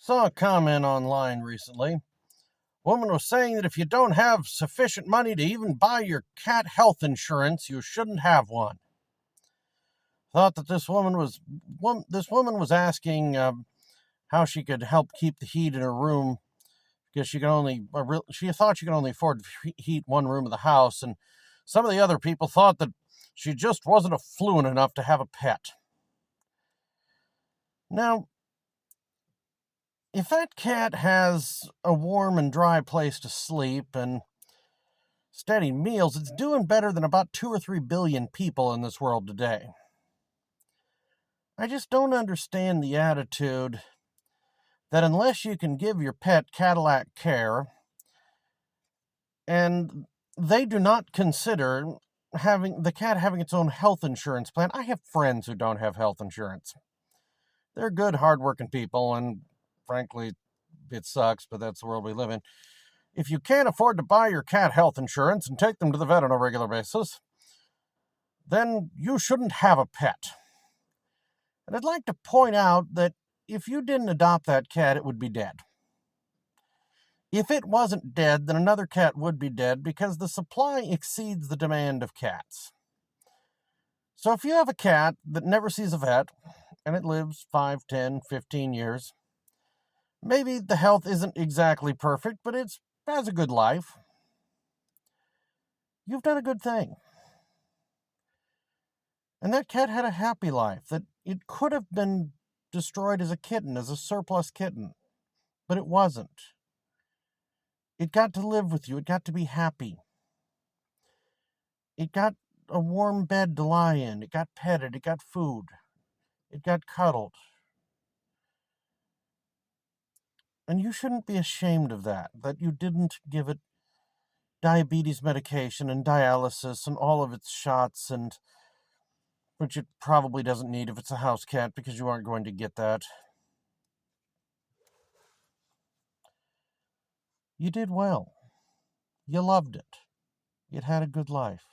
Saw a comment online recently. Woman was saying that if you don't have sufficient money to even buy your cat health insurance, you shouldn't have one. Thought that this woman was asking how she could help keep the heat in her room because she thought she could only afford to heat one room of the house, and some of the other people thought that she just wasn't affluent enough to have a pet. Now, if that cat has a warm and dry place to sleep and steady meals, it's doing better than about 2 or 3 billion people in this world today. I just don't understand the attitude that unless you can give your pet Cadillac care, and they do not consider having the cat having its own health insurance plan. I have friends who don't have health insurance. They're good, hardworking people, and frankly, it sucks, but that's the world we live in. If you can't afford to buy your cat health insurance and take them to the vet on a regular basis, then you shouldn't have a pet. And I'd like to point out that if you didn't adopt that cat, it would be dead. If it wasn't dead, then another cat would be dead because the supply exceeds the demand of cats. So if you have a cat that never sees a vet, and it lives 5, 10, 15 years, maybe the health isn't exactly perfect, but it has a good life. You've done a good thing. And that cat had a happy life, that it could have been destroyed as a kitten, as a surplus kitten, but it wasn't. It got to live with you. It got to be happy. It got a warm bed to lie in. It got petted. It got food. It got cuddled. And you shouldn't be ashamed of that you didn't give it diabetes medication and dialysis and all of its shots, and which it probably doesn't need if it's a house cat because you aren't going to get that. You did well. You loved it. It had a good life.